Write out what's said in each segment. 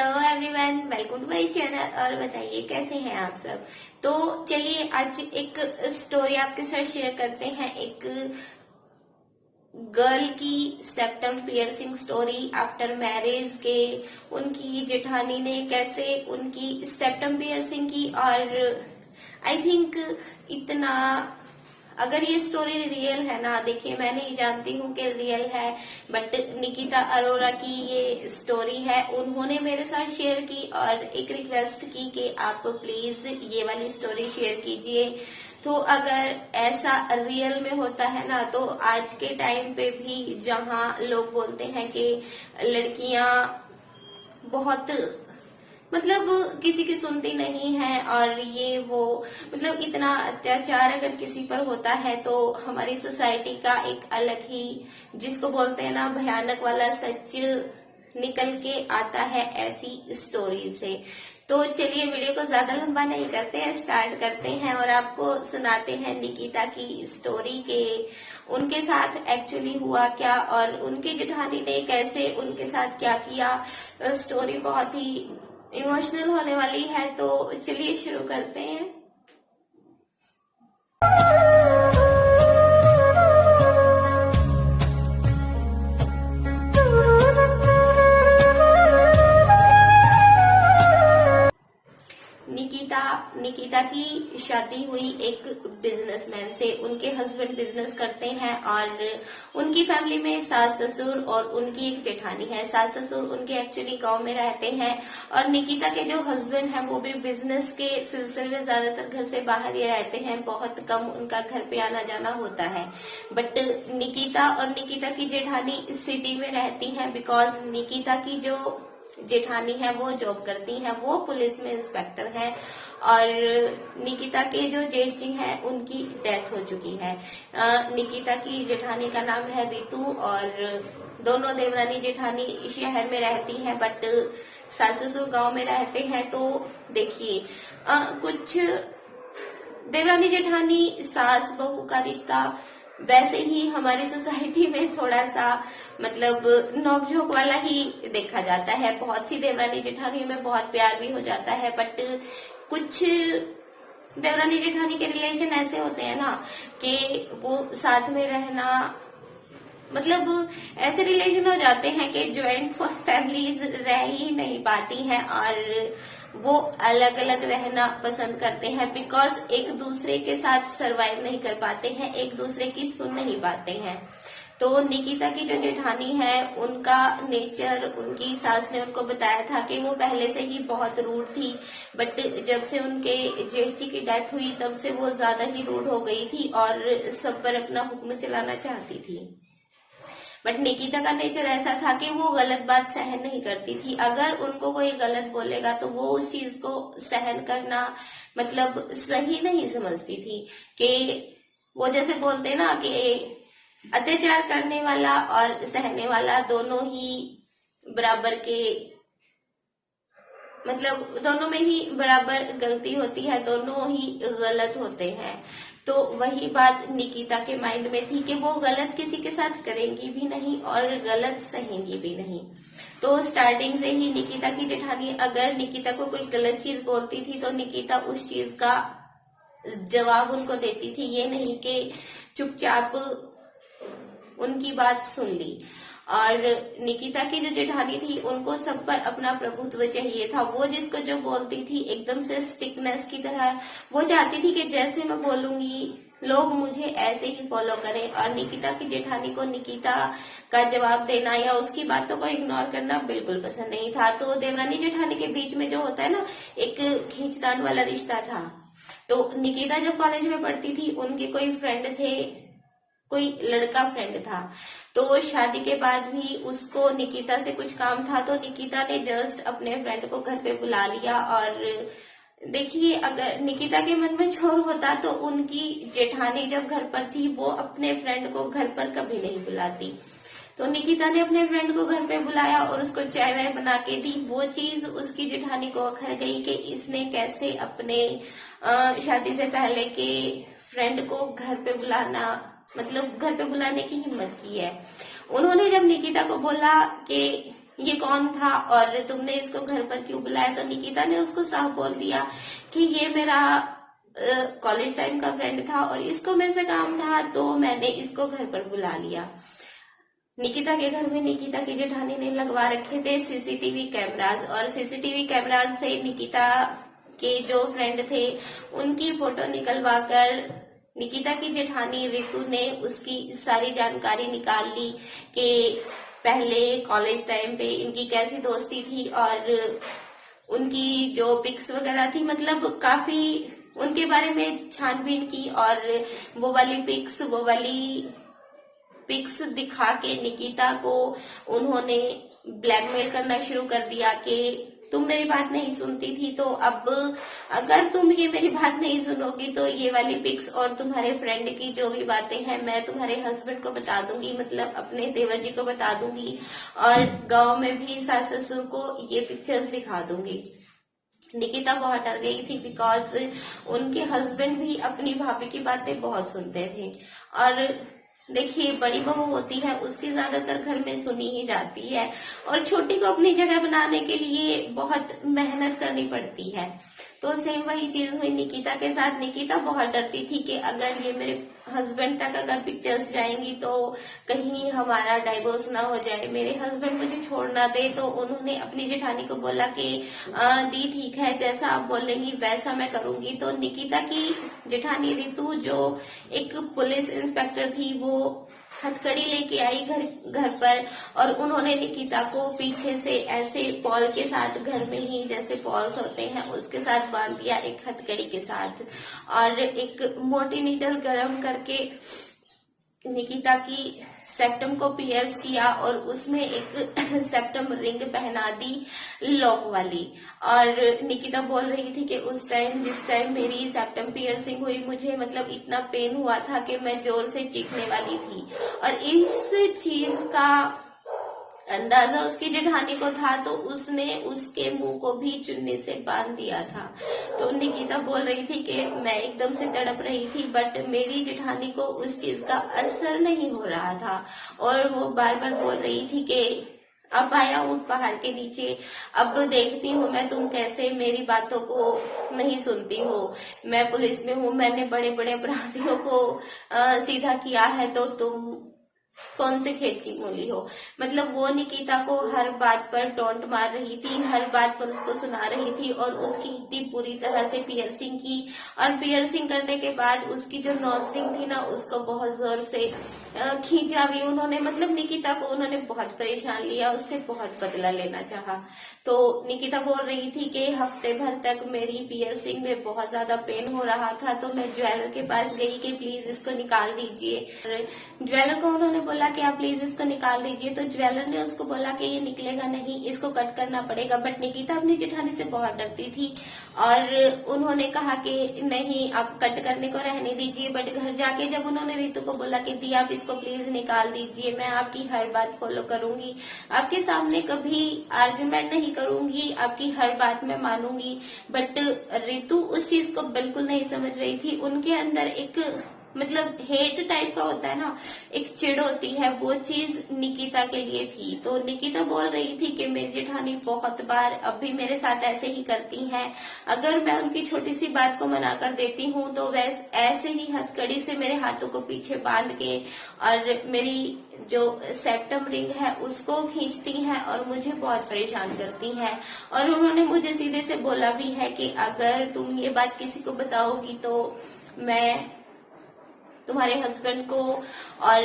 Hello everyone, welcome to my channel. और बताइए कैसे हैं आप सब। तो चलिए आज एक स्टोरी आपके साथ शेयर करते हैं। एक गर्ल की septum piercing story after marriage के उनकी जेठानी ने कैसे उनकी सेप्टम पियर्सिंग की। और आई थिंक इतना, अगर ये स्टोरी रियल है ना, देखिए मैं नहीं जानती हूँ कि रियल है, बट निकिता अरोरा की ये स्टोरी है। उन्होंने मेरे साथ शेयर की और एक रिक्वेस्ट की कि आप प्लीज ये वाली स्टोरी शेयर कीजिए। तो अगर ऐसा रियल में होता है ना, तो आज के टाइम पे भी जहाँ लोग बोलते हैं कि लड़कियां बहुत किसी की सुनती नहीं है और ये वो, इतना अत्याचार अगर किसी पर होता है तो हमारी सोसाइटी का एक अलग ही, जिसको बोलते हैं ना, भयानक वाला सच निकल के आता है ऐसी स्टोरी से। तो चलिए वीडियो को ज्यादा लंबा नहीं करते हैं, स्टार्ट करते हैं और आपको सुनाते हैं निकिता की स्टोरी के उनके साथ एक्चुअली हुआ क्या और उनकी जेठानी ने कैसे उनके साथ क्या किया। स्टोरी बहुत ही इमोशनल होने वाली है, तो चलिए शुरू करते हैं। निकिता की शादी हुई एक बिजनेसमैन से। उनके हस्बैंड बिजनेस करते हैं और उनकी फैमिली में सास ससुर और उनकी एक जेठानी है। सास ससुर उनके एक्चुअली गांव में रहते हैं और निकिता के जो हस्बैंड है वो भी बिजनेस के सिलसिले में ज्यादातर घर से बाहर ही रहते हैं, बहुत कम उनका घर पे आना जाना होता है। बट निकिता और निकिता की जेठानी सिटी में रहती है, बिकॉज निकिता की जो जेठानी है वो जॉब करती है, वो पुलिस में इंस्पेक्टर है और निकिता के जो जेठ जी हैं उनकी डेथ हो चुकी है। निकिता की जेठानी का नाम है रितु और दोनों देवरानी जेठानी शहर में रहती हैं, बट सास ससुर गांव में रहते हैं। तो देखिए कुछ देवरानी जेठानी सास बहू का रिश्ता वैसे ही हमारी सोसाइटी में थोड़ा सा नोकझोंक वाला ही देखा जाता है। बहुत सी देवरानी जेठानी में बहुत प्यार भी हो जाता है, बट कुछ देवरानी जेठानी के रिलेशन ऐसे होते हैं ना कि वो साथ में रहना, ऐसे रिलेशन हो जाते हैं कि ज्वाइंट फैमिलीज रह ही नहीं पाती हैं और वो अलग अलग रहना पसंद करते हैं, बिकॉज एक दूसरे के साथ सरवाइव नहीं कर पाते हैं, एक दूसरे की सुन नहीं पाते हैं। तो निकिता की जो जेठानी है उनका नेचर, उनकी सास ने उनको बताया था कि वो पहले से ही बहुत रूड थी, बट जब से उनके जेठ जी की डेथ हुई तब से वो ज्यादा ही रूड हो गई थी और सब पर अपना हुक्म चलाना चाहती थी। बट निकिता का नेचर ऐसा था कि वो गलत बात सहन नहीं करती थी। अगर उनको कोई गलत बोलेगा तो वो उस चीज को सहन करना सही नहीं समझती थी। कि वो जैसे बोलते ना कि अत्याचार करने वाला और सहने वाला दोनों ही बराबर के, दोनों में ही बराबर गलती होती है, दोनों ही गलत होते हैं। तो वही बात निकिता के माइंड में थी कि वो गलत किसी के साथ करेंगी भी नहीं और गलत सहेंगी भी नहीं। तो स्टार्टिंग से ही निकिता की जेठानी अगर निकिता को कोई गलत चीज बोलती थी तो निकिता उस चीज का जवाब उनको देती थी, ये नहीं कि चुपचाप उनकी बात सुन ली। और निकिता की जो जेठानी थी उनको सब पर अपना प्रभुत्व चाहिए था। वो जिसको जो बोलती थी एकदम से स्टिकनेस की तरह वो चाहती थी कि जैसे मैं बोलूंगी लोग मुझे ऐसे ही फॉलो करें। और निकिता की जेठानी को निकिता का जवाब देना या उसकी बातों को इग्नोर करना बिल्कुल पसंद नहीं था। तो देवरानी जेठानी के बीच में जो होता है ना, एक खींचतान वाला रिश्ता था। तो निकिता जब कॉलेज में पढ़ती थी उनके कोई फ्रेंड थे, कोई लड़का फ्रेंड था। तो शादी के बाद भी उसको निकिता से कुछ काम था, तो निकिता ने जस्ट अपने फ्रेंड को घर पे बुला लिया। और देखिए अगर निकिता के मन में चोर होता तो उनकी जेठानी जब घर पर थी वो अपने फ्रेंड को घर पर कभी नहीं बुलाती। तो निकिता ने अपने फ्रेंड को घर पे बुलाया और उसको चाय वाय बना के दी। वो चीज उसकी जेठानी को अखर गई कि इसने कैसे अपने शादी से पहले के फ्रेंड को घर पे बुलाना, घर पे बुलाने की हिम्मत की है। उन्होंने जब निकिता को बोला कि ये कौन था और तुमने इसको घर पर क्यों बुलाया। तो निकिता ने उसको साफ बोल दिया कि ये मेरा कॉलेज टाइम का फ्रेंड था और इसको मेरे से काम था तो मैंने इसको घर पर बुला लिया। निकिता के घर में निकिता की जेठानी ने लगवा रखे थे सीसीटीवी कैमरास और सीसीटीवी कैमरास से निकिता के जो फ्रेंड थे उनकी फोटो निकलवा कर निकिता की जेठानी रितु ने उसकी सारी जानकारी निकाल ली कि पहले कॉलेज टाइम पे इनकी कैसी दोस्ती थी और उनकी जो पिक्स वगैरह थी, मतलब काफी उनके बारे में छानबीन की और वो वाली पिक्स दिखा के निकिता को उन्होंने ब्लैकमेल करना शुरू कर दिया कि तुम मेरी बात नहीं सुनती थी, तो अब अगर तुम ये मेरी बात नहीं सुनोगी तो ये वाली पिक्स और तुम्हारे फ्रेंड की जो भी बातें हैं मैं तुम्हारे हस्बैंड को बता दूंगी, मतलब अपने देवर जी को बता दूंगी और गांव में भी सास ससुर को ये पिक्चर्स दिखा दूंगी। निकिता बहुत डर गई थी बिकॉज उनके हस्बैंड भी अपनी भाभी की बातें बहुत सुनते थे और देखिए बड़ी बहू होती है उसकी ज्यादातर घर में सुनी ही जाती है और छोटी को अपनी जगह बनाने के लिए बहुत मेहनत करनी पड़ती है। तो सेम वही चीज हुई निकिता के साथ। निकिता बहुत डरती थी कि अगर ये मेरे हस्बैंड तक अगर पिक्चर्स जाएंगी तो कहीं हमारा डाइवोर्स ना हो जाए, मेरे हस्बैंड मुझे छोड़ ना दे। तो उन्होंने अपनी जेठानी को बोला कि दी ठीक है, जैसा आप बोलेंगी वैसा मैं करूंगी। तो निकिता की जेठानी रितु जो एक पुलिस इंस्पेक्टर थी वो हथकड़ी लेके आई घर पर और उन्होंने निकिता को पीछे से ऐसे पॉल के साथ, घर में ही जैसे पॉल्स होते हैं उसके साथ बांध दिया एक हथकड़ी के साथ और एक मोटी नीडल गरम करके निकिता की सेप्टम को पियर्स किया और उसमें एक सेप्टम रिंग पहना दी लॉक वाली। और निकिता बोल रही थी कि उस टाइम जिस टाइम मेरी सेप्टम पियर्सिंग हुई मुझे मतलब इतना पेन हुआ था कि मैं जोर से चीखने वाली थी और इस चीज का अंदाजा उसकी जेठानी को था तो उसने उसके मुंह को भी चुन्नी से बांध दिया था। तो निकिता बोल रही थी कि मैं एकदम से तड़प रही थी बट मेरी जेठानी को उस चीज का असर नहीं हो रहा था और वो बार बार बोल रही थी कि अब आया ऊंट पहाड़ के नीचे, अब देखती हूँ मैं तुम कैसे मेरी बातों को नहीं सुनती हो। मैं पुलिस में हूँ, मैंने बड़े बड़े अपराधियों को सीधा किया है, तो तुम कौन से खेत की मूली हो। मतलब वो निकिता को हर बात पर टोंट मार रही थी, हर बात पर उसको सुना रही थी और उसकी इतनी पूरी तरह से पियर्सिंग की और पियर्सिंग करने के बाद उसकी जो नोजरिंग थी ना उसको बहुत जोर से खींचा भी उन्होंने। मतलब निकिता को उन्होंने बहुत परेशान लिया, उससे बहुत बदला लेना चाहा। तो निकिता बोल रही थी कि हफ्ते भर तक मेरी पियर्सिंग में बहुत ज्यादा पेन हो रहा था तो मैं ज्वेलर के पास गई कि प्लीज इसको निकाल दीजिए। ज्वेलर को उन्होंने बोला कि आप प्लीज इसको निकाल दीजिए, तो ज्वेलर ने उसको बोला कि ये निकलेगा नहीं, इसको कट करना पड़ेगा। बट निकिता अपनी जेठानी से बहुत डरती थी और उन्होंने कहा कि नहीं आप कट करने को रहने दीजिए। बट घर जाके जब उन्होंने रितु को बोला कि दी आप इसको प्लीज निकाल दीजिए, मैं आपकी हर बात फॉलो करूंगी, आपके सामने कभी आर्ग्यूमेंट नहीं करूंगी, आपकी हर बात मैं मानूंगी। बट रितु उस चीज को बिल्कुल नहीं समझ रही थी। उनके अंदर एक मतलब हेट टाइप का होता है ना, एक चिढ़ होती है, वो चीज निकिता के लिए थी। तो निकिता बोल रही थी कि मेरी जेठानी बहुत बार अब भी मेरे साथ ऐसे ही करती हैं, अगर मैं उनकी छोटी सी बात को मना कर देती हूँ तो वैसे ऐसे ही हथकड़ी से मेरे हाथों को पीछे बांध के और मेरी जो सेप्टम रिंग है उसको खींचती हैं और मुझे बहुत परेशान करती हैं। और उन्होंने मुझे सीधे से बोला भी है कि अगर तुम ये बात किसी को बताओगी तो मैं तुम्हारे हस्बैंड को और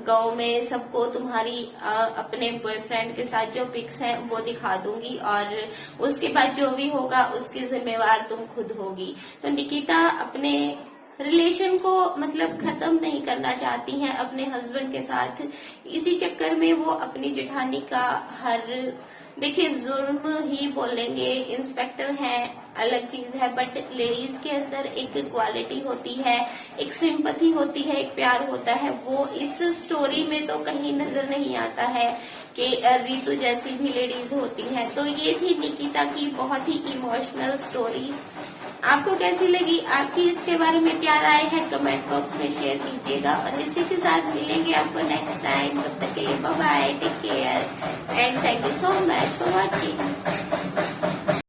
गांव में सबको तुम्हारी अपने बॉयफ्रेंड के साथ जो पिक्स हैं वो दिखा दूंगी और उसके बाद जो भी होगा उसकी जिम्मेवार तुम खुद होगी। तो निकिता अपने रिलेशन को मतलब खत्म नहीं करना चाहती हैं अपने हस्बैंड के साथ। इसी चक्कर में वो अपनी जेठानी का हर देखिए जुर्म ही बोलेंगे, इंस्पेक्टर हैं अलग चीज है, बट लेडीज के अंदर एक क्वालिटी होती है, एक सिंपैथी होती है, एक प्यार होता है, वो इस स्टोरी में तो कहीं नजर नहीं आता है कि रितु जैसी भी लेडीज होती है। तो ये थी निकिता की बहुत ही इमोशनल स्टोरी। आपको कैसी लगी? आपकी इसके बारे में क्या राय है? कमेंट बॉक्स में शेयर कीजिएगा और इसी के साथ मिलेंगे आपको नेक्स्ट टाइम। तब तक के लिए bye bye, take care and thank you so much for watching.